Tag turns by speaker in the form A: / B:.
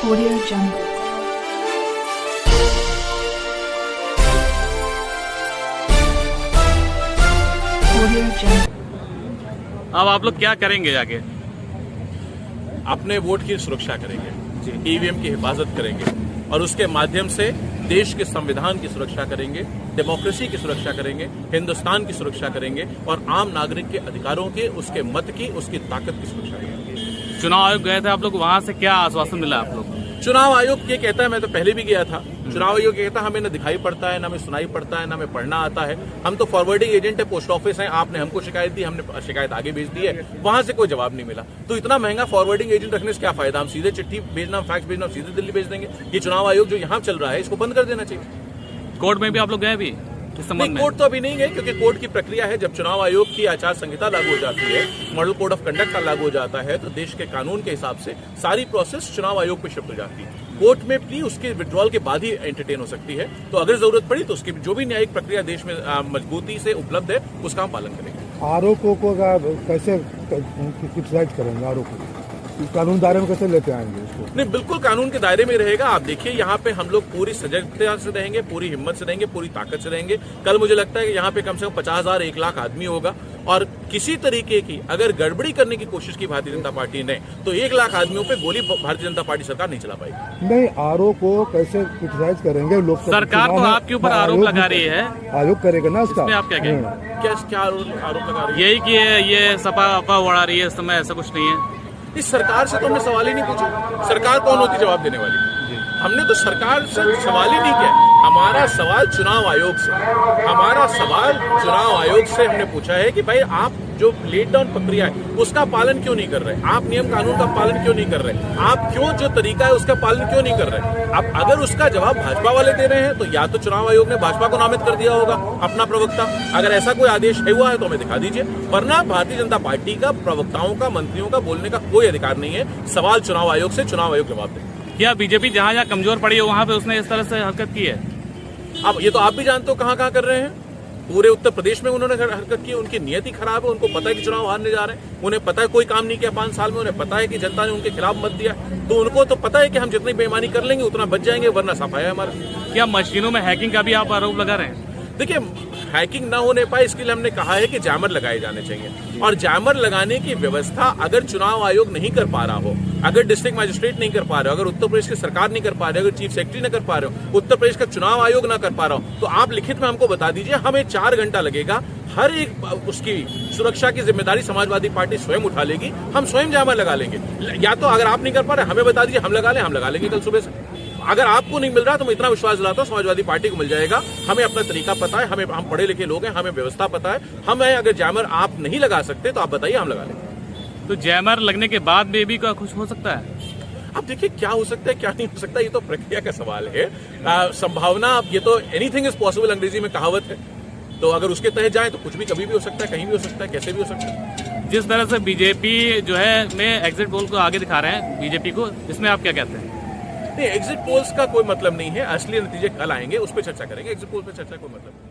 A: Audio Jungle. Audio Jungle.
B: अब आप लोग क्या करेंगे जाके?
C: अपने वोट की सुरक्षा करेंगे, ईवीएम की हिफाजत करेंगे और उसके माध्यम से देश के संविधान की सुरक्षा करेंगे, डेमोक्रेसी की सुरक्षा करेंगे, हिंदुस्तान की सुरक्षा करेंगे और आम नागरिक के अधिकारों के, उसके मत की, उसकी ताकत की सुरक्षा करेंगे।
B: चुनाव आयोग गए थे आप लोग, वहां से क्या आश्वासन मिला आप लोग?
C: चुनाव आयोग ये कहता है, मैं तो पहले भी गया था, चुनाव आयोग ये कहता है हमें न दिखाई पड़ता है, न हमें सुनाई पड़ता है, न हमें पढ़ना आता है, हम तो फॉरवर्डिंग एजेंट है, पोस्ट ऑफिस है, आपने हमको शिकायत दी, हमने शिकायत आगे भेज दी है, वहां से कोई जवाब नहीं मिला। तो इतना महंगा फॉरवर्डिंग एजेंट रखने से क्या फायदा? हम सीधे चिट्ठी भेजना, फैक्स भेजना, सीधे दिल्ली भेज देंगे। ये चुनाव आयोग जो यहाँ चल रहा है इसको बंद कर देना चाहिए।
B: कोर्ट में भी आप लोग गए भी इस संबंध में?
C: कोर्ट तो अभी नहीं गए क्योंकि कोर्ट की प्रक्रिया है, जब चुनाव आयोग की आचार संहिता लागू हो जाती है, मॉडल कोड ऑफ कंडक्ट का लागू हो जाता है, तो देश के कानून के हिसाब से सारी प्रोसेस चुनाव आयोग पे शिफ्ट हो जाती है। कोर्ट में प्ली उसके विड्रॉल के बाद ही एंटरटेन हो सकती है, तो अगर जरूरत पड़ी तो उसकी जो भी न्यायिक प्रक्रिया देश में मजबूती से उपलब्ध है उसका हम पालन करेंगे।
D: आरोपों को कैसे क्रिटिसाइज करेंगे? आरोपों कानून दायरे में कैसे लेते आएंगे इसको?
C: नहीं, बिल्कुल कानून के दायरे में रहेगा। आप देखिए यहाँ पे हम लोग पूरी सजगता से रहेंगे, पूरी हिम्मत से रहेंगे, पूरी ताकत से रहेंगे। कल मुझे लगता है कि यहाँ पे कम से कम 50,000 1 लाख आदमी होगा और किसी तरीके की अगर गड़बड़ी करने की कोशिश की भारतीय जनता पार्टी ने तो 1 लाख आदमियों पे गोली भारतीय जनता पार्टी सरकार नहीं चला पाएगी।
D: नहीं, आरोप को कैसे क्रिटिसाइज करेंगे? लोग
B: सरकार तो आपके ऊपर आरोप लगा रही है,
D: आयोग करेगा ना इसका।
B: आप क्या कहेंगे?
C: क्या आरोप लगा रही है?
B: यही कि ये सपा अपा उड़ा रही है, इस समय ऐसा कुछ नहीं है।
C: इस सरकार से तो हमने सवाल ही नहीं पूछा। सरकार कौन होती जवाब देने वाली? हमने तो सरकार से सवाल ही नहीं किया। हमारा सवाल चुनाव आयोग से, हमने पूछा है कि भाई आप जो लेट डाउन प्रक्रिया है उसका पालन क्यों नहीं कर रहे? आप नियम कानून का पालन क्यों नहीं कर रहे? आप क्यों जो तरीका है उसका पालन क्यों नहीं कर रहे? अब अगर उसका जवाब भाजपा वाले दे रहे हैं तो या तो चुनाव आयोग ने भाजपा को नामित कर दिया होगा अपना प्रवक्ता, अगर ऐसा कोई आदेश हुआ है तो हमें दिखा दीजिए, वरना भारतीय जनता पार्टी का प्रवक्ताओं का, मंत्रियों का बोलने का कोई अधिकार नहीं है। सवाल चुनाव आयोग से, चुनाव आयोग जवाब दे।
B: क्या बीजेपी जहां जहां कमजोर पड़ी है वहां पे उसने इस तरह से हरकत की है?
C: अब ये तो आप भी जानते हो कहां कहां कर रहे हैं। पूरे उत्तर प्रदेश में उन्होंने हरकत की, उनकी नियति खराब है, उनको पता है कि चुनाव हारने जा रहे हैं, उन्हें पता है कोई काम नहीं किया 5 साल में, उन्हें पता है कि जनता ने उनके खिलाफ मत दिया, तो उनको तो पता है कि हम जितनी बेईमानी कर लेंगे उतना बच जाएंगे, वरना सफाया है हमारा।
B: क्या मशीनों में हैकिंग का भी आप आरोप लगा रहे हैं?
C: देखिए, हैकिंग ना होने पाए इसके लिए हमने कहा है कि जैमर लगाए जाने चाहिए, और जैमर लगाने की व्यवस्था अगर चुनाव आयोग नहीं कर पा रहा हो, अगर डिस्ट्रिक्ट मजिस्ट्रेट नहीं कर पा रहे हो, अगर उत्तर प्रदेश की सरकार नहीं कर पा रही, अगर चीफ सेक्रेटरी नहीं कर पा रहे हो, उत्तर प्रदेश का चुनाव आयोग ना कर पा रहा हो, तो आप लिखित में हमको बता दीजिए। हमें 4 घंटा लगेगा, हर एक उसकी सुरक्षा की जिम्मेदारी समाजवादी पार्टी स्वयं उठा लेगी, हम स्वयं जैमर लगा लेंगे। या तो अगर आप नहीं कर पा रहे हमें बता दीजिए, हम लगा लेंगे कल सुबह से। अगर आपको नहीं मिल रहा तो मैं इतना विश्वास दिलाता हूं समाजवादी पार्टी को मिल जाएगा। हमें अपना तरीका पता है, हम पढ़े लिखे लोग हैं, हमें व्यवस्था पता है। हमें अगर जैमर आप नहीं लगा सकते तो आप बताइए, हम लगा लेंगे।
B: तो जैमर लगने के बाद में भी क्या कुछ हो सकता है?
C: अब देखिए क्या हो सकता है क्या नहीं हो सकता, ये तो प्रक्रिया का सवाल है। संभावना, ये तो एनीथिंग इज पॉसिबल अंग्रेजी में कहावत है, तो अगर उसके तहत जाए तो कुछ भी कभी भी हो सकता है, कहीं भी हो सकता है, कैसे भी हो सकता है।
B: जिस तरह से बीजेपी जो है में एग्जिट पोल को आगे दिखा रहे हैं बीजेपी को, इसमें आप क्या कहते हैं?
C: नहीं, एग्जिट पोल्स का कोई मतलब नहीं है, असली नतीजे कल आएंगे, उस पर चर्चा करेंगे। एग्जिट पोल पर चर्चा कोई मतलब नहीं।